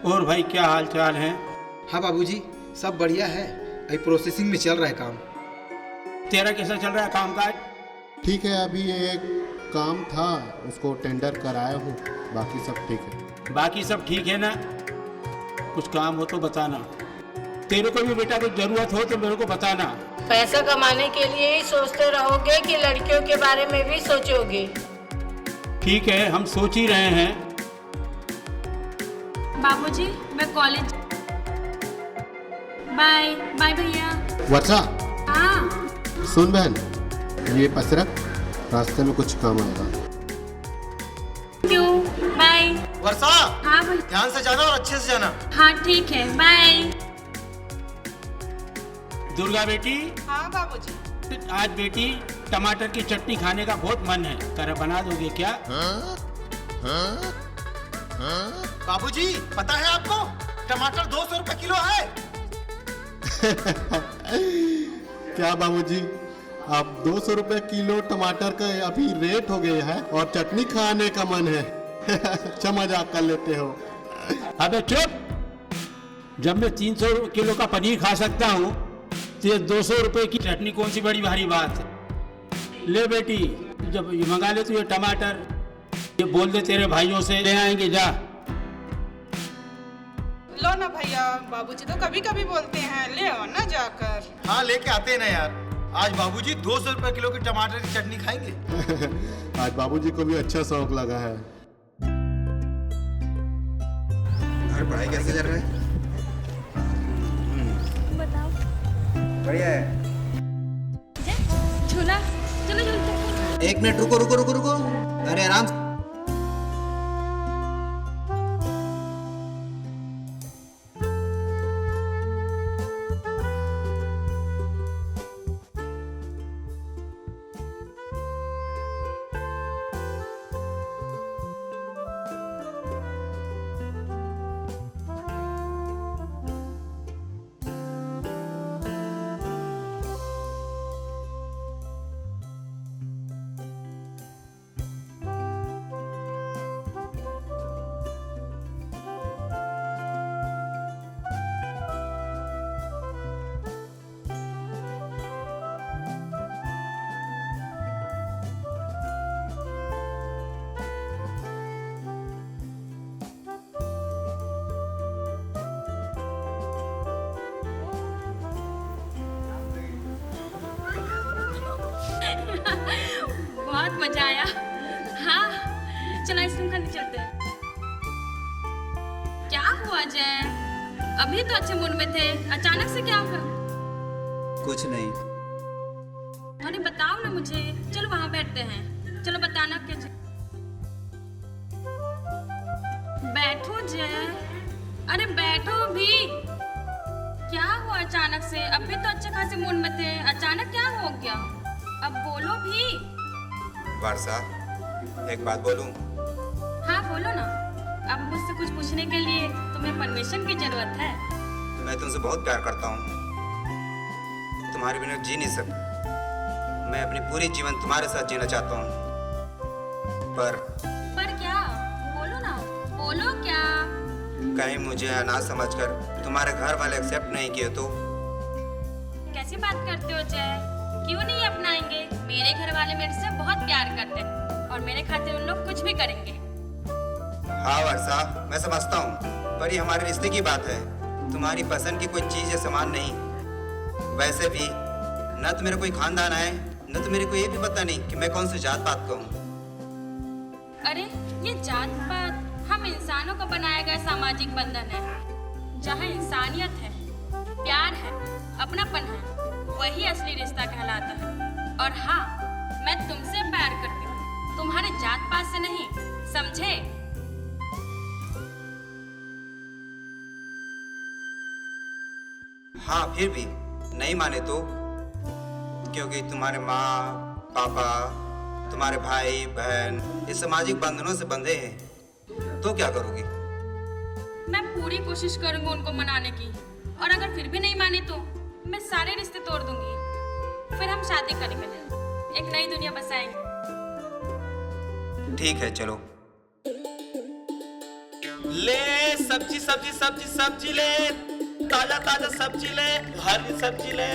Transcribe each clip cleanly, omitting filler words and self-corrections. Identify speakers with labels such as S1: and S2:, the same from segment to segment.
S1: और भाई क्या हाल चाल है?
S2: हाँ बाबूजी, सब बढ़िया है। अभी प्रोसेसिंग में चल रहा है काम।
S1: तेरा कैसा चल रहा है काम काज?
S3: ठीक है, अभी एक काम था उसको टेंडर कराया हूँ, बाकी सब ठीक है।
S1: बाकी सब ठीक है ना? कुछ काम हो तो बताना। तेरे को भी बेटा कुछ जरूरत हो तो मेरे को बताना।
S4: पैसा कमाने के लिए ही सोचते रहोगे कि लड़कियों के बारे में भी सोचोगे?
S1: ठीक है, हम सोच ही रहे हैं।
S5: बाबूजी मैं कॉलेज। बाय बाय भैया।
S3: वर्षा,
S5: हाँ
S3: सुन बहन, ये पस रख, रास्ते में कुछ काम आएगा।
S5: क्यों? बाय।
S6: वर्षा,
S5: हाँ भाई।
S6: ध्यान से जाना और अच्छे से जाना।
S5: हाँ ठीक है, बाय।
S1: दुर्गा बेटी।
S7: हाँ बाबूजी।
S1: आज बेटी टमाटर की चटनी खाने का बहुत मन है, कर बना दोगे क्या?
S6: बाबूजी, पता है आपको टमाटर 200 रुपए किलो है।
S3: क्या बाबूजी, आप 200 रुपए किलो टमाटर का अभी रेट हो गया है और चटनी खाने का मन है। अच्छा मजाक कर लेते हो।
S1: अबे चुप! जब मैं 300 किलो का पनीर खा सकता हूँ तो ये 200 रुपए की चटनी कौन सी बड़ी भारी बात है। ले बेटी, जब ये मंगा ले तू ये टमाटर, ये बोल दे तेरे भाइयों से ले आएंगे, जा।
S7: लो ना भैया, बाबूजी तो कभी कभी बोलते हैं, ले आओ ना जाकर।
S6: हाँ लेके आते हैं ना यार। आज बाबूजी 200 रुपए किलो की टमाटर की चटनी खाएंगे।
S3: आज बाबूजी को भी अच्छा शौक लगा है।
S6: अरे पढ़ाई कैसे चल रहा है?
S5: बताओ।
S6: बढ़िया है।
S5: झूला, चलो झूलते।
S6: 1 मिनट रुको रुको रुको रुको। अरे आराम से।
S5: बहुत मजा आया। हाँ चलो आइसक्रीम खाने चलते हैं। क्या हुआ जय? अभी तो अच्छे मूड में थे, अचानक से क्या हुआ?
S6: कुछ नहीं।
S5: अरे बताओ ना मुझे। चलो वहां बैठते हैं, चलो बताना क्या। बैठो जय, अरे बैठो भी। क्या हुआ अचानक से? अभी तो अच्छे खासे मूड में थे, अचानक क्या हो गया? अब बोलो भी।
S8: वर्षा, एक बात बोलूं?
S5: हाँ बोलो ना। अब मुझसे कुछ पूछने के लिए तुम्हें परमिशन की जरूरत है?
S8: मैं तुमसे बहुत प्यार करता हूँ, तुम्हारे बिना जी नहीं सकता। मैं अपनी पूरी जीवन तुम्हारे साथ जीना चाहता हूँ, पर
S5: क्या? बोलो ना, बोलो क्या?
S8: कहीं मुझे अनाथ समझकर तुम्हारे घर वाले एक्सेप्ट नहीं किए तो?
S5: कैसी बात करते हो जय? क्यों नहीं अपनाएंगे? मेरे घर वाले मेरे से बहुत प्यार करते हैं और मेरे खातिर उन लोग कुछ भी करेंगे।
S8: हाँ वर्षा, मैं समझता हूँ, पर ये हमारे रिश्ते की बात है। तुम्हारी पसंद की कोई चीज या सामान नहीं। वैसे भी न तो मेरा कोई खानदान है, न तो मेरे को ये भी पता नहीं कि मैं कौन सी जात पात का हूँ।
S5: अरे ये जात पात हम इंसानों का बनाया गया सामाजिक बंधन है। जहाँ इंसानियत है, प्यार है, अपनापन है, वही असली रिश्ता कहलाता है। और हाँ, मैं तुमसे प्यार करती हूँ, तुम्हारे जात पात से नहीं, समझे?
S8: हाँ फिर भी नहीं माने तो? क्योंकि तुम्हारे माँ पापा, तुम्हारे भाई बहन इस सामाजिक बंधनों से बंधे हैं, तो क्या करोगी?
S5: मैं पूरी कोशिश करूंगी उनको मनाने की, और अगर फिर भी नहीं माने तो मैं सारे रिश्ते तोड़ दूंगी। फिर हम शादी करेंगे, एक नई दुनिया बसाएंगे।
S8: ठीक है चलो।
S6: ले
S9: सब्जी सब्जी सब्जी सब्जी ले, ताजा ताजा सब्जी ले, हरी सब्जी ले,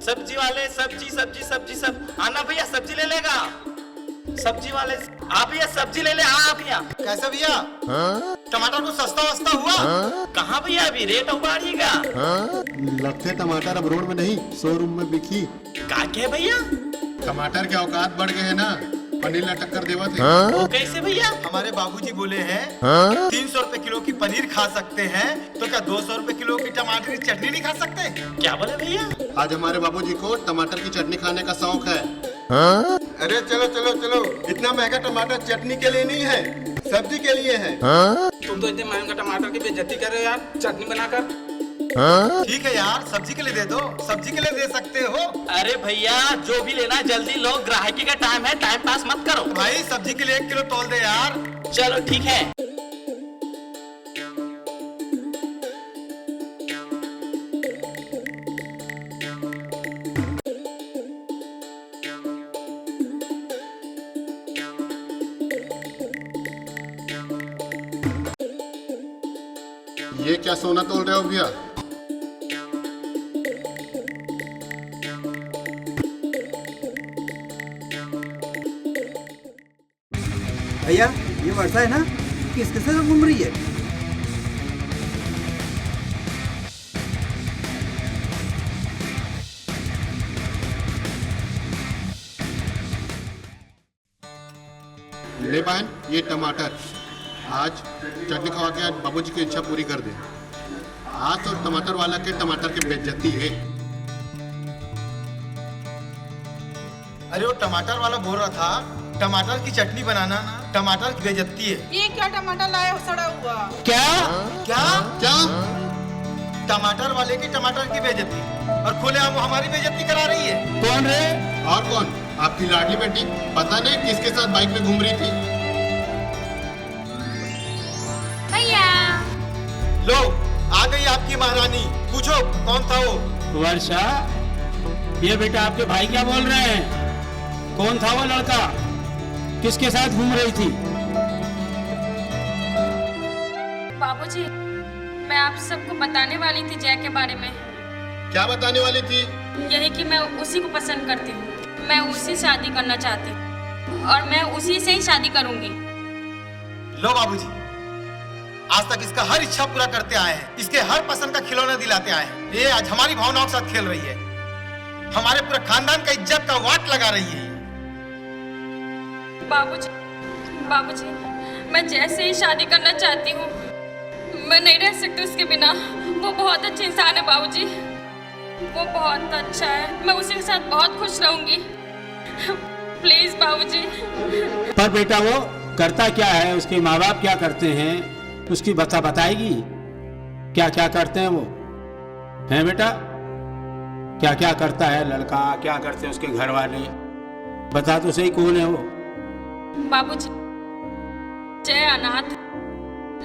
S9: सब्जी वाले सब्जी सब्जी सब्जी सब आना भैया, सब्जी ले लेगा सब्जी वाले। आप भैया सब्जी ले ले। हाँ भैया।
S6: कैसा भैया? टमाटर को सस्ता वस्ता हुआ?
S9: कहाँ भैया, अभी रेट बढ़ेगा।
S3: लगते टमाटर अब रोड में नहीं शोरूम में बिकी।
S9: का के भैया?
S3: टमाटर के औकात बढ़ गए है ना, पनीर ला टक्कर देवा थे।
S9: वो कैसे भैया?
S6: हमारे बाबूजी बोले हैं 300 रुपए किलो की पनीर खा सकते हैं, तो क्या 200 रुपए किलो की टमाटर की चटनी नहीं खा सकते?
S9: क्या बोले भैया?
S3: आज हमारे बाबूजी को टमाटर की चटनी खाने का शौक है।
S10: अरे चलो चलो चलो, इतना महंगा टमाटर चटनी के लिए नहीं है, सब्जी के लिए है।
S2: तुम तो इतने महंगा टमाटर की बेइज्जती कर रहे हो यार, चटनी बनाकर।
S6: ठीक है यार, सब्जी के लिए दे दो, सब्जी के लिए दे सकते हो।
S9: अरे भैया जो भी लेना जल्दी लो, ग्राहकी का टाइम है, टाइम पास मत करो।
S6: भाई सब्जी के लिए 1 किलो तोल दे यार।
S9: चलो ठीक है।
S3: ये क्या सोना तोल रहे हो भैया?
S2: भैया ये वर्षा है ना, किसके साथ घूम रही है?
S3: ले बहन ये टमाटर, आज चटनी खवा के आज बाबूजी की इच्छा पूरी कर दे। आज तो टमाटर वाला के टमाटर की बेइज्जती है।
S6: अरे वो टमाटर वाला बोल रहा था टमाटर की चटनी बनाना ना, टमाटर की बेइज्जती है।
S7: ये क्या टमाटर लाया हो सड़ा हुआ?
S9: क्या
S6: क्या
S3: क्या?
S6: टमाटर वाले की टमाटर की बेइज्जती और खुलेआम वो हमारी बेइज्जती करा रही है।
S1: कौन रे?
S3: और कौन? आपकी लाडली बेटी, पता नहीं किसके साथ बाइक में घूम रही थी।
S5: भैया
S6: लो आ गई आपकी महारानी, पूछो कौन था वो?
S1: वर्षा, ये बेटा आपके भाई क्या बोल रहे हैं? कौन था वो लड़का? किसके साथ घूम रही थी?
S5: बाबूजी, मैं आप सबको बताने वाली थी जय के बारे में।
S3: क्या बताने वाली थी?
S5: यही कि मैं उसी को पसंद करती हूँ, मैं उसी से शादी करना चाहती हूँ और मैं उसी से ही शादी करूंगी।
S6: लो बाबूजी, आज तक इसका हर इच्छा पूरा करते आए हैं, इसके हर पसंद का खिलौना दिलाते आए हैं। ये आज हमारी भावनाओं के साथ खेल रही है, हमारे पूरे खानदान का इज्जत का वाट लगा रही है।
S5: बाबूजी, बाबूजी, मैं जैसे ही शादी करना चाहती हूँ, मैं नहीं रह सकती उसके बिना। वो बहुत अच्छे इंसान है बाबूजी, वो बहुत अच्छा है, मैं उसी के साथ बहुत खुश रहूंगी। प्लीज बाबूजी।
S1: पर बेटा वो करता क्या है, उसके माँ बाप क्या करते हैं, उसकी बताएगी क्या क्या करते हैं वो? हैं बेटा, क्या क्या करता है लड़का, क्या करते हैं उसके घर वाले? बता तो सही, कौन है वो?
S5: बाबूजी, जय अनाथ,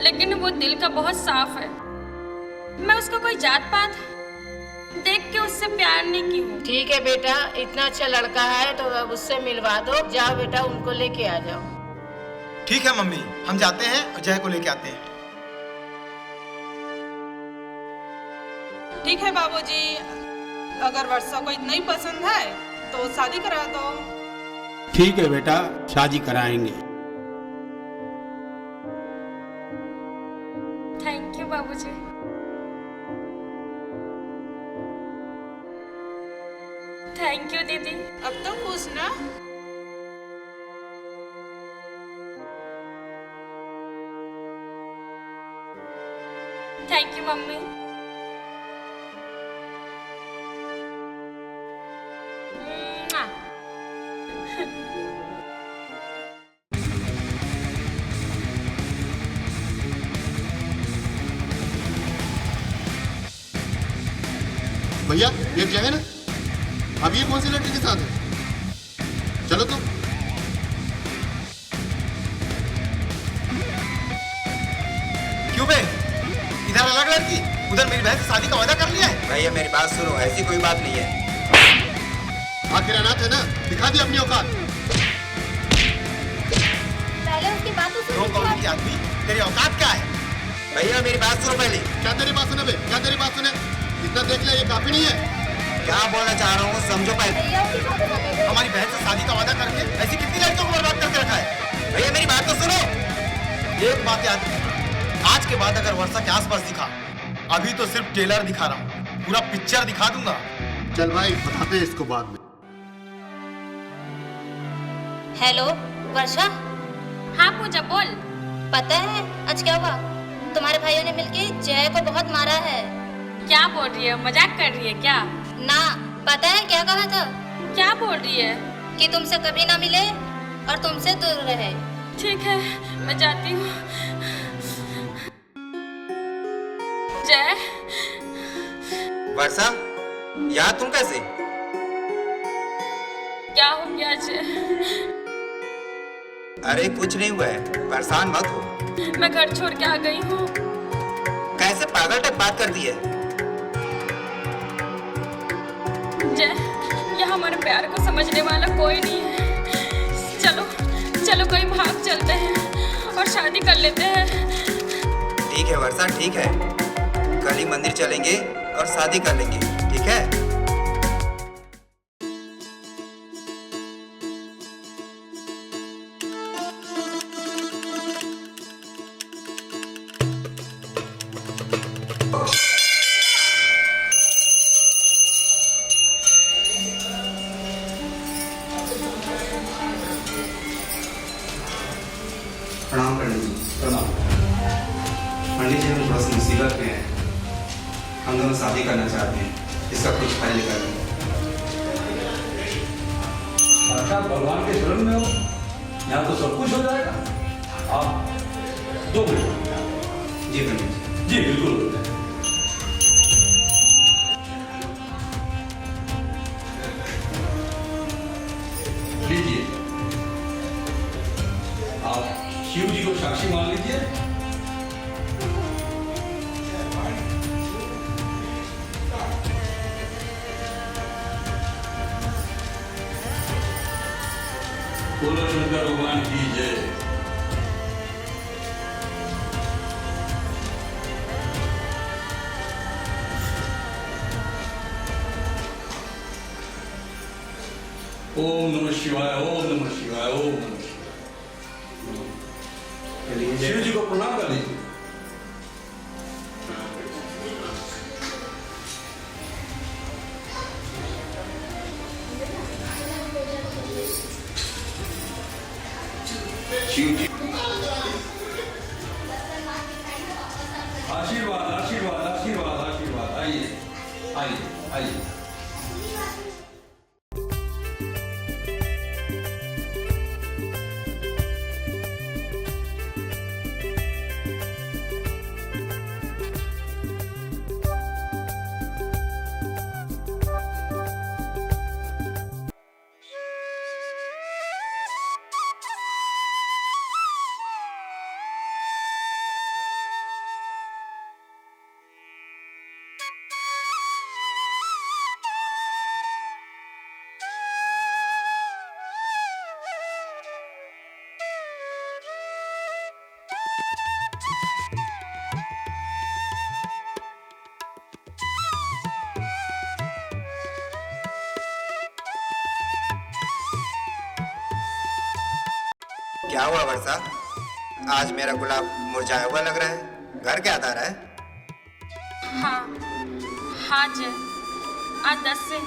S5: लेकिन वो दिल का बहुत साफ है। मैं उसका कोई जात पात देख के उससे प्यार नहीं की हूँ।
S4: ठीक है बेटा, इतना अच्छा लड़का है तो अब उससे मिलवा दो। जाओ बेटा, उनको लेके आ जाओ।
S6: ठीक है मम्मी, हम जाते हैं और जय को लेके आते हैं।
S7: ठीक है बाबूजी, अगर वर्षा को इतना ही पसंद है तो शादी करा दो।
S1: ठीक है बेटा, शादी कराएंगे।
S5: थैंक यू बाबूजी। थैंक यू दीदी।
S7: अब तो खुश ना?
S5: Thank you mummy.
S3: भैया ये क्या है ना, अब ये कौन सी लड़की के साथ है? चलो तो।
S6: क्यों बे, इधर अलग लड़की, उधर मेरी बहन से शादी का वादा कर लिया है?
S8: भैया मेरी बात सुनो, ऐसी कोई बात नहीं है।
S3: आखिर अनाथ है ना, दिखा दी अपनी औकात।
S11: पहले उसकी बात तो
S6: दो कौड़ी की आदमी, तेरी औकात क्या है?
S8: भैया मेरी बात सुनो पहले।
S3: क्या तेरी बात सुने बे? क्या तेरी बात सुने? इतना देख लिया, ये काफी नहीं है?
S8: क्या बोलना चाह रहा हूँ समझो पहले।
S6: हमारी बहन से शादी का वादा करके ऐसी कितनी लड़कियों को बर्बाद करके रखा है।
S8: भैया मेरी बात तो सुनो।
S6: एक बात याद रखना, आज के बाद अगर वर्षा के आसपास दिखा, अभी तो सिर्फ ट्रेलर दिखा रहा हूँ, पूरा पिक्चर दिखा दूंगा।
S3: चल भाई, बताते हैं इसको बाद में।
S11: हेलो वर्षा।
S5: हाँ पूजा बोल।
S11: पता है आज क्या हुआ? तुम्हारे भाइयों ने मिलके जय को बहुत मारा है।
S5: क्या बोल रही है? मजाक कर रही है क्या?
S11: ना, पता है क्या कहा था?
S5: क्या बोल रही है?
S11: कि तुमसे कभी ना मिले और तुमसे दूर रहे।
S5: ठीक है, मैं जाती हूँ। जय।
S8: वर्षा, यार तुम कैसे?
S5: क्या हो गया जय?
S8: अरे कुछ नहीं हुआ है, परेशान मत हो।
S5: मैं घर छोड़ के आ गई हूँ।
S8: कैसे पागल टाइप बात करती है?
S5: जय, यहाँ हमारे प्यार को समझने वाला कोई नहीं है। चलो चलो कहीं भाग चलते हैं और शादी कर लेते हैं।
S8: ठीक है वर्षा, ठीक है, कल ही मंदिर चलेंगे और शादी कर लेंगे, ठीक है?
S12: प्रणाम पंडित जी। प्रणाम पंडित जी, हम थोड़ा सी मुसीबत में हैं। हम दोनों शादी करना चाहते हैं, इसका कुछ हल निकालिए।
S13: साक्षात भगवान के शरण में हो, यहाँ तो सब कुछ हो जाएगा। आप 2 मिनट।
S12: जी पंडित
S13: जी बिल्कुल होता है। लीजिए, आप शिव जी को साक्षी मान लीजिए। बोलो शंकर भगवान की जय। ओम नमः शिवाय, ओम नमः शिवाय, ओम नमः शिवाय। शिव जी को प्रणाम कर लीजिए। शिव जी आशीर्वाद आशीर्वाद आशीर्वाद आशीर्वाद। आइए आइए आइए।
S8: क्या हुआ वर्षा? आज मेरा गुलाब मुरझाया हुआ लग रहा है, घर क्या आ रहा है?
S5: हाँ जय, आज 10 से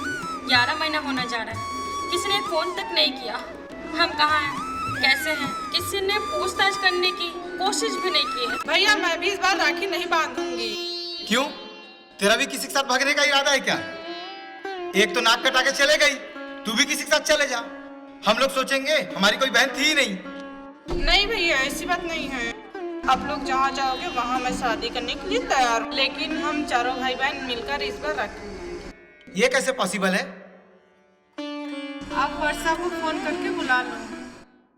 S5: 11 महीना होने जा रहा है। किसी ने फोन तक नहीं किया। हम कहाँ हैं, कैसे हैं, किसी ने पूछताछ करने की कोशिश भी नहीं की है।
S7: भैया मैं भी इस बार राखी नहीं बांधूंगी।
S6: क्यों? तेरा भी किसी के साथ भागने का इरादा है क्या? एक तो नाक कटा के चले गई, तू भी किसी के साथ चले जा। हम लोग सोचेंगे हमारी कोई बहन थी ही नहीं।
S7: नहीं भैया, ऐसी बात नहीं है। आप लोग जहाँ जाओगे वहाँ मैं शादी करने के लिए तैयार हूँ, लेकिन हम चारों भाई बहन मिलकर इस बार रखेंगे।
S6: ये कैसे पॉसिबल है?
S7: आप वर्षा को फोन करके बुला लो।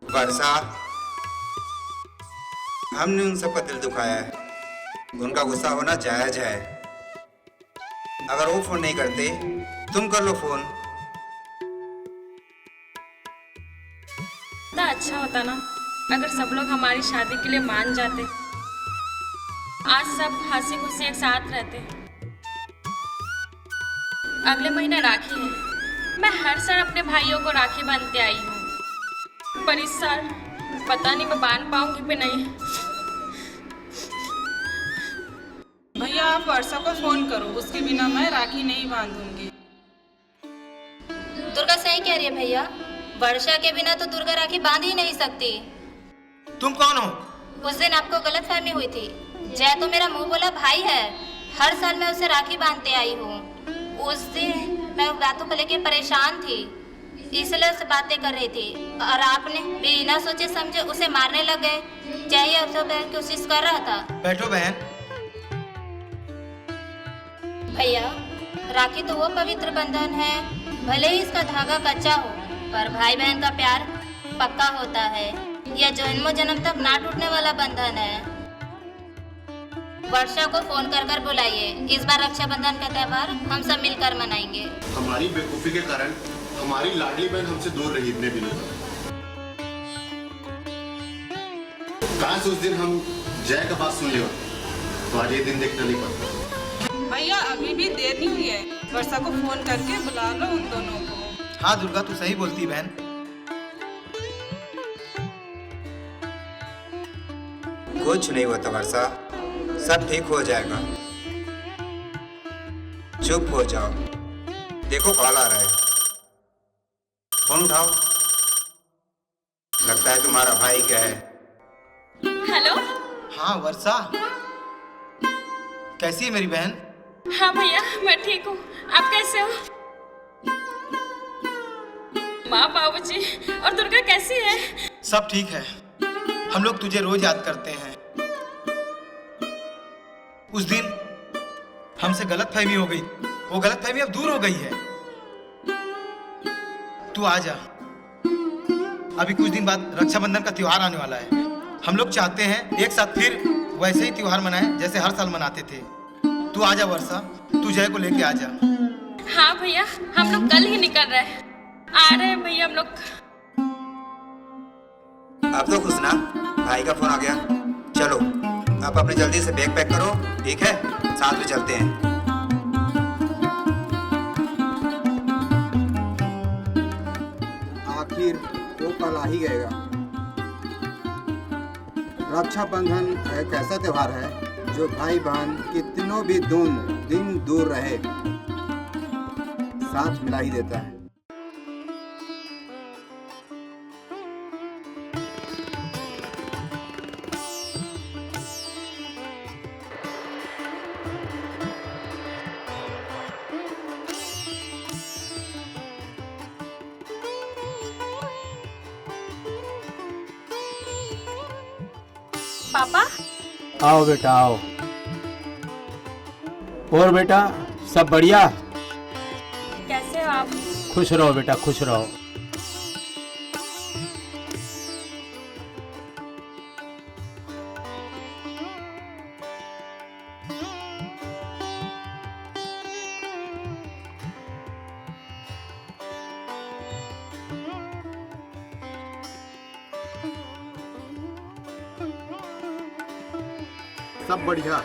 S8: वर्षा, हमने उन सबका दिल दुखाया है, उनका गुस्सा होना जायज है। अगर वो फोन नहीं करते, तुम कर लो फोन।
S5: अच्छा होता ना अगर सब लोग हमारी शादी के लिए मान जाते। आज सब हंसी खुशी एक साथ रहते। अगले महीने राखी है। मैं हर साल अपने भाइयों को राखी बांधते आई हूँ, पर इस साल पता नहीं मैं बांध पाऊंगी भी नहीं।
S7: भैया आप वर्षा को फोन करो, उसके बिना मैं राखी नहीं बांधूंगी।
S11: दुर्गा सही कह रही है भैया, वर्षा के बिना तो दुर्गा राखी बांध ही नहीं सकती।
S6: तुम कौन हो?
S11: उस दिन आपको गलतफहमी हुई थी। जय तो मेरा मुंह बोला भाई है, हर साल मैं उसे राखी बांधते आई हूँ। उस दिन मैं उस बातों को लेकर परेशान थी, इसलिए उससे बातें कर रही थी, और आपने बिना सोचे समझे उसे मारने लग गए। जय अवसर की कोशिश कर रहा था।
S6: बैठो बहन।
S11: भैया राखी तो वो पवित्र बंधन है, भले ही इसका धागा कच्चा हो, पर भाई बहन का प्यार पक्का होता है। यह जन्मों जन्म तक ना टूटने वाला बंधन है। वर्षा को फोन कर कर बुलाइए, इस बार रक्षाबंधन का त्योहार हम सब मिलकर मनाएंगे।
S3: हमारी बेवकूफी के कारण हमारी लाडली बहन हमसे दूर रही इतने दिनों तक। काश उस दिन हम जय का बात सुन लियो, तो आज ये दिन देखना नहीं पड़ता।
S7: भैया अभी भी देर नहीं हुई है, वर्षा को फोन करके बुला लो उन दोनों को।
S6: हाँ दुर्गा तू सही बोलती बहन।
S8: कुछ नहीं होता वर्षा, सब ठीक हो जाएगा। चुप हो जाओ, देखो कॉल आ रहा है, फोन उठाओ। लगता है तुम्हारा भाई क्या है।
S5: हेलो।
S6: हाँ वर्षा, कैसी है मेरी बहन?
S5: हाँ भैया मैं ठीक हूँ, आप कैसे हो? माँ बाबूजी और दुर्गा कैसी है?
S6: सब ठीक है। हम लोग तुझे रोज याद करते हैं। उस दिन हमसे गलतफहमी हो गई, वो गलतफहमी अब दूर हो गई है। तू आ जा, अभी कुछ दिन बाद रक्षाबंधन का त्योहार आने वाला है। हम लोग चाहते हैं एक साथ फिर वैसे ही त्योहार मनाएं जैसे हर साल मनाते थे। तू आ जा वर्षा, तू जय को लेके आ जा।
S5: हाँ भैया हम लोग कल ही निकल रहे हैं, आ रहे हैं भैया हम लोग।
S8: अब तो खुश ना, भाई का फोन आ गया। चलो आप अपने जल्दी से बैग पैक करो, ठीक है? साथ में चलते हैं।
S2: आखिर वो कल आ ही गएगा। रक्षाबंधन एक ऐसा त्योहार है जो भाई बहन कितनों भी दिन दूर रहे, साथ मिला ही देता है।
S5: पापा।
S1: आओ बेटा आओ। और बेटा सब बढ़िया?
S5: कैसे हो आप?
S1: खुश रहो बेटा, खुश रहो।
S3: सब बढ़िया।